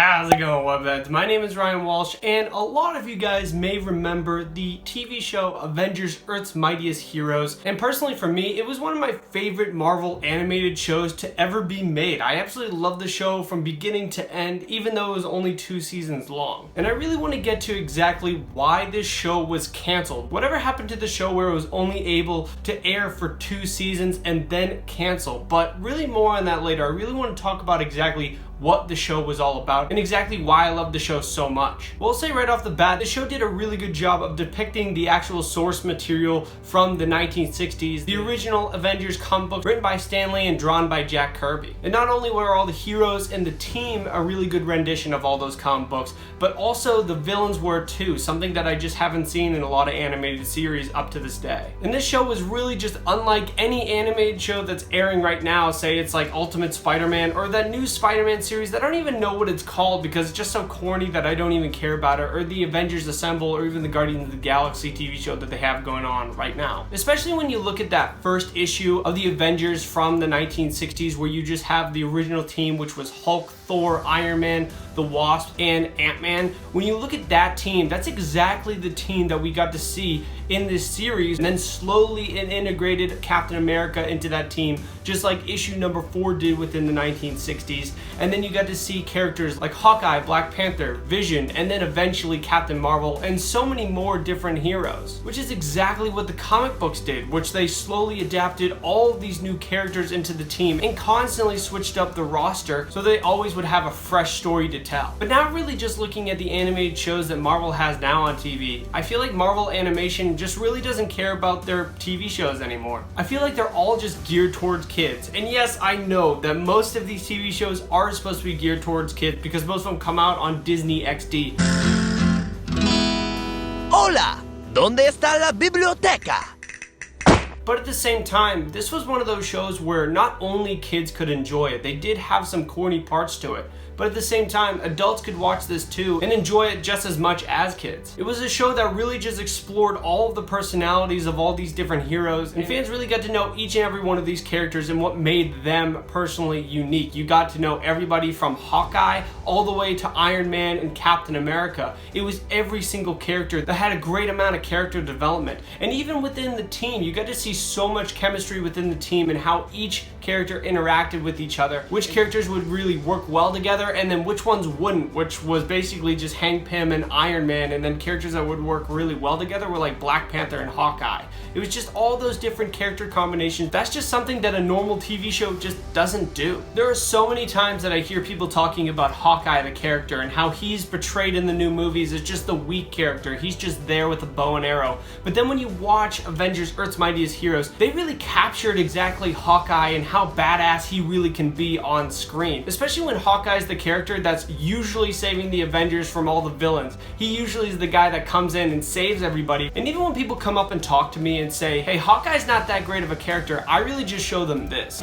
How's it going, Webheads? My name is Ryan Walsh, and a lot of you guys may remember the TV show Avengers Earth's Mightiest Heroes, and personally for me, it was one of my favorite Marvel animated shows to ever be made. I absolutely loved the show from beginning to end, even though it was only 2 seasons long. And I really want to get to exactly why this show was canceled. Whatever happened to the show where it was only able to air for 2 seasons and then cancel, but really more on that later. I really want to talk about exactly what the show was all about and exactly why I love the show so much. Well, I'll say right off the bat, the show did a really good job of depicting the actual source material from the 1960s, the original Avengers comic book written by Stan Lee and drawn by Jack Kirby. And not only were all the heroes and the team a really good rendition of all those comic books, but also the villains were too, something that I just haven't seen in a lot of animated series up to this day. And this show was really just unlike any animated show that's airing right now, say it's like Ultimate Spider-Man or that new Spider-Man series that I don't even know what it's called because it's just so corny that I don't even care about it, or the Avengers Assemble, or even the Guardians of the Galaxy TV show that they have going on right now. Especially when you look at that first issue of the Avengers from the 1960s where you just have the original team, which was Hulk, Thor, Iron Man, the Wasp, and Ant-Man. When you look at that team, that's exactly the team that we got to see in this series, and then slowly it integrated Captain America into that team, just like issue number 4 did within the 1960s. And then you got to see characters like Hawkeye, Black Panther, Vision, and then eventually Captain Marvel, and so many more different heroes, which is exactly what the comic books did, which they slowly adapted all of these new characters into the team and constantly switched up the roster so they always would have a fresh story to tell. But now really just looking at the animated shows that Marvel has now on TV, I feel like Marvel Animation just really doesn't care about their TV shows anymore. I feel like they're all just geared towards kids. And yes, I know that most of these TV shows are supposed to be geared towards kids because most of them come out on Disney XD. Hola, ¿dónde está la biblioteca? But at the same time, this was one of those shows where not only kids could enjoy it, they did have some corny parts to it, but at the same time, adults could watch this too and enjoy it just as much as kids. It was a show that really just explored all of the personalities of all these different heroes, and fans really got to know each and every one of these characters and what made them personally unique. You got to know everybody from Hawkeye all the way to Iron Man and Captain America. It was every single character that had a great amount of character development. And even within the team, you got to see so much chemistry within the team and how each character interacted with each other, which characters would really work well together and then which ones wouldn't, which was basically just Hank Pym and Iron Man, and then characters that would work really well together were like Black Panther and Hawkeye. It was just all those different character combinations. That's just something that a normal TV show just doesn't do. There are so many times that I hear people talking about Hawkeye the character and how he's portrayed in the new movies as just the weak character. He's just there with a bow and arrow. But then when you watch Avengers Earth's Mightiest Heroes, they really captured exactly Hawkeye and how badass he really can be on screen. Especially when Hawkeye's the character that's usually saving the Avengers from all the villains. He usually is the guy that comes in and saves everybody. And even when people come up and talk to me and say, hey, Hawkeye's not that great of a character, I really just show them this.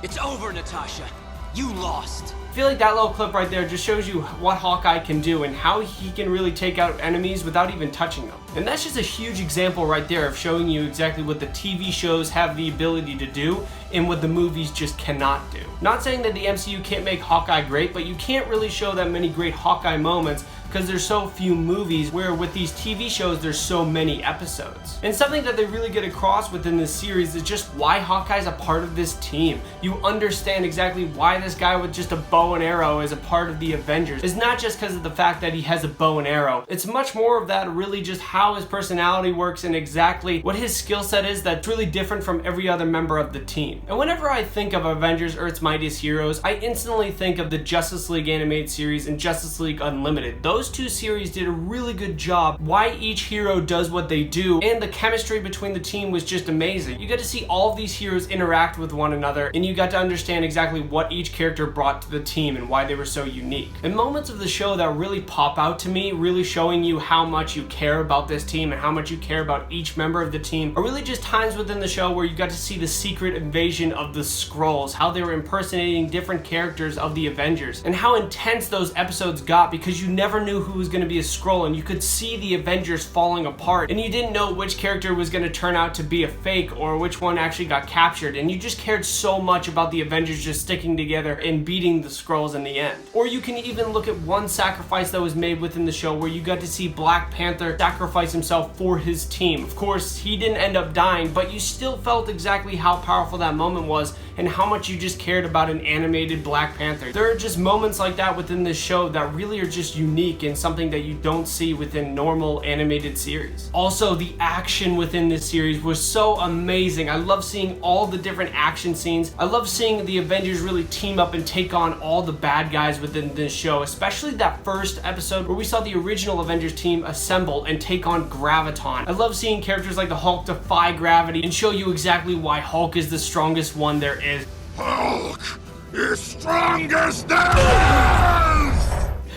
It's over, Natasha. You lost. I feel like that little clip right there just shows you what Hawkeye can do and how he can really take out enemies without even touching them. And that's just a huge example right there of showing you exactly what the TV shows have the ability to do and what the movies just cannot do. Not saying that the MCU can't make Hawkeye great, but you can't really show that many great Hawkeye moments because there's so few movies, where with these TV shows there's so many episodes. And something that they really get across within this series is just why Hawkeye's a part of this team. You understand exactly why this guy with just a bow and arrow is a part of the Avengers. It's not just because of the fact that he has a bow and arrow. It's much more of that, really just how his personality works and exactly what his skill set is that's really different from every other member of the team. And whenever I think of Avengers Earth's Mightiest Heroes, I instantly think of the Justice League animated series and Justice League Unlimited. Those those two series did a really good job why each hero does what they do, and the chemistry between the team was just amazing. You got to see all of these heroes interact with one another, and you got to understand exactly what each character brought to the team and why they were so unique. And moments of the show that really pop out to me, really showing you how much you care about this team and how much you care about each member of the team, are really just times within the show where you got to see the secret invasion of the Skrulls, how they were impersonating different characters of the Avengers, and how intense those episodes got because you never knew who was going to be a Skrull, and you could see the Avengers falling apart, and you didn't know which character was going to turn out to be a fake or which one actually got captured, and you just cared so much about the Avengers just sticking together and beating the Skrulls in the end. Or you can even look at one sacrifice that was made within the show where you got to see Black Panther sacrifice himself for his team. Of course, he didn't end up dying, but you still felt exactly how powerful that moment was and how much you just cared about an animated Black Panther. There are just moments like that within this show that really are just unique and something that you don't see within normal animated series. Also, the action within this series was so amazing. I love seeing all the different action scenes. I love seeing the Avengers really team up and take on all the bad guys within this show, especially that first episode where we saw the original Avengers team assemble and take on Graviton. I love seeing characters like the Hulk defy gravity and show you exactly why Hulk is the strongest one there is. Hulk is strongest there is!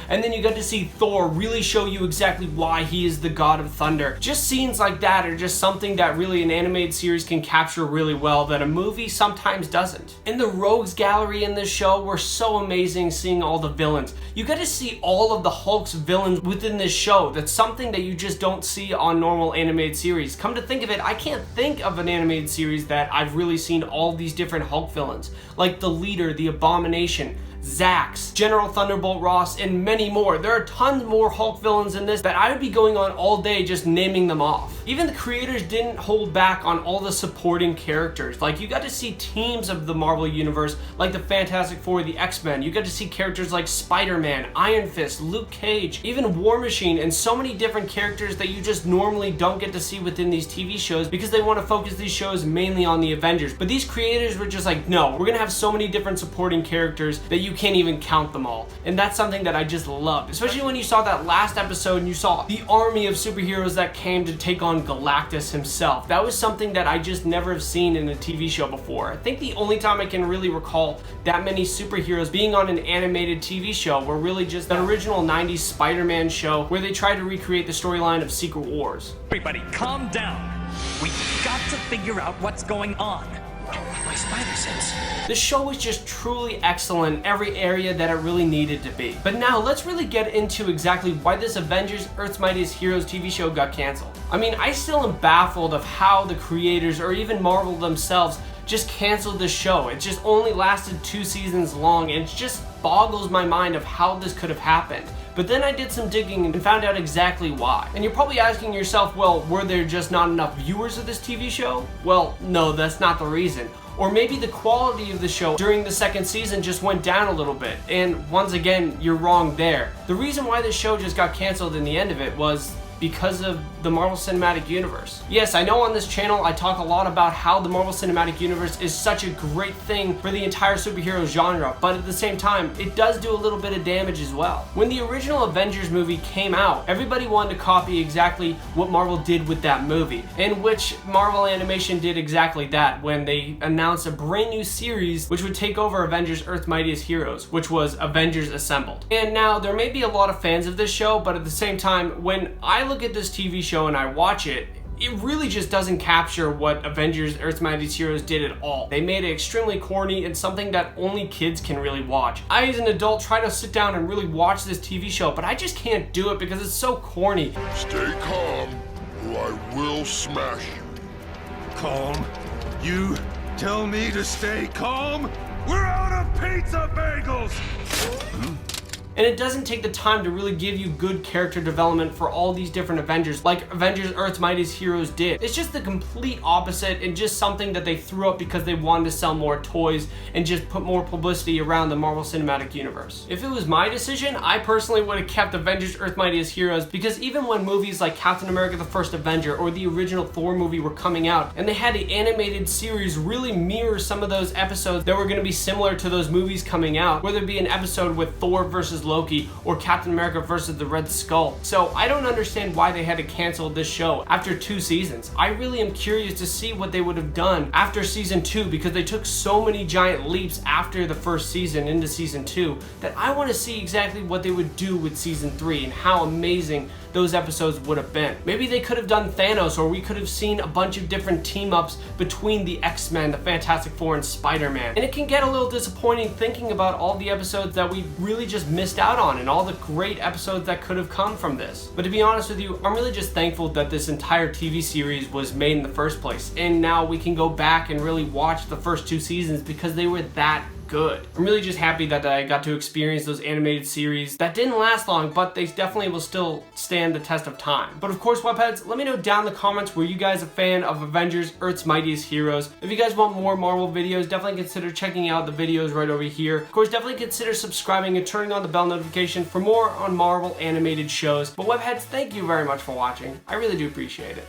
And then you got to see Thor really show you exactly why he is the god of thunder. Just scenes like that are just something that really an animated series can capture really well that a movie sometimes doesn't. And the rogues gallery in this show were so amazing, seeing all the villains. You got to see all of the Hulk's villains within this show. That's something that you just don't see on normal animated series. Come to think of it, I can't think of an animated series that I've really seen all these different Hulk villains. Like the Leader, the Abomination, Zax, General Thunderbolt Ross, and many more. There are tons more Hulk villains in this that I would be going on all day just naming them off. Even the creators didn't hold back on all the supporting characters. Like, you got to see teams of the Marvel Universe like the Fantastic Four, the X-Men. You got to see characters like Spider-Man, Iron Fist, Luke Cage, even War Machine, and so many different characters that you just normally don't get to see within these TV shows because they want to focus these shows mainly on the Avengers. But these creators were just like, no, we're gonna have so many different supporting characters that you can't even count them all. And that's something that I just loved, especially when you saw that last episode and you saw the army of superheroes that came to take on Galactus himself. That was something that I just never have seen in a TV show before. I think the only time I can really recall that many superheroes being on an animated TV show were really just that original 90s Spider-Man show where they tried to recreate the storyline of Secret Wars. Everybody, calm down. We've got to figure out what's going on. My spider sense. The show was just truly excellent in every area that it really needed to be. But now let's really get into exactly why this Avengers Earth's Mightiest Heroes TV show got canceled. I mean, I still am baffled of how the creators or even Marvel themselves just canceled the show. It just only lasted 2 seasons long, and it just boggles my mind of how this could have happened. But then I did some digging and found out exactly why. And you're probably asking yourself, well, were there just not enough viewers of this TV show? Well, no, that's not the reason. Or maybe the quality of the show during the second season just went down a little bit. And once again, you're wrong there. The reason why this show just got canceled in the end of it was because of the Marvel Cinematic Universe. Yes, I know on this channel I talk a lot about how the Marvel Cinematic Universe is such a great thing for the entire superhero genre, but at the same time, it does do a little bit of damage as well. When the original Avengers movie came out, everybody wanted to copy exactly what Marvel did with that movie, in which Marvel Animation did exactly that when they announced a brand new series which would take over Avengers Earth's Mightiest Heroes, which was Avengers Assembled. And now, there may be a lot of fans of this show, but at the same time, when I look at this TV show and I watch it, it really just doesn't capture what Avengers Earth's Mightiest Heroes did at all. They made it extremely corny and something that only kids can really watch. I, as an adult, try to sit down and really watch this TV show, but I just can't do it because it's so corny. Stay calm, or I will smash you. Calm? You tell me to stay calm? We're out of pizza bagels! And it doesn't take the time to really give you good character development for all these different Avengers like Avengers Earth's Mightiest Heroes did. It's just the complete opposite and just something that they threw up because they wanted to sell more toys and just put more publicity around the Marvel Cinematic Universe. If it was my decision, I personally would have kept Avengers Earth's Mightiest Heroes because even when movies like Captain America the First Avenger or the original Thor movie were coming out and they had the animated series really mirror some of those episodes that were going to be similar to those movies coming out, whether it be an episode with Thor versus vs. Loki or Captain America vs. the Red Skull. So I don't understand why they had to cancel this show after 2 seasons. I really am curious to see what they would have done after season 2, because they took so many giant leaps after the first season into season 2 that I want to see exactly what they would do with season 3 and how amazing those episodes would have been. Maybe they could have done Thanos, or we could have seen a bunch of different team-ups between the X-Men, the Fantastic Four, and Spider-Man. And it can get a little disappointing thinking about all the episodes that we really just missed out on and all the great episodes that could have come from this. But to be honest with you, I'm really just thankful that this entire TV series was made in the first place, and now we can go back and really watch the first 2 seasons because they were that good. I'm really just happy that I got to experience those animated series that didn't last long, but they definitely will still stand the test of time. But of course, Webheads, let me know down in the comments, were you guys a fan of Avengers Earth's Mightiest Heroes? If you guys want more Marvel videos, definitely consider checking out the videos right over here. Of course, definitely consider subscribing and turning on the bell notification for more on Marvel animated shows. But Webheads, thank you very much for watching. I really do appreciate it.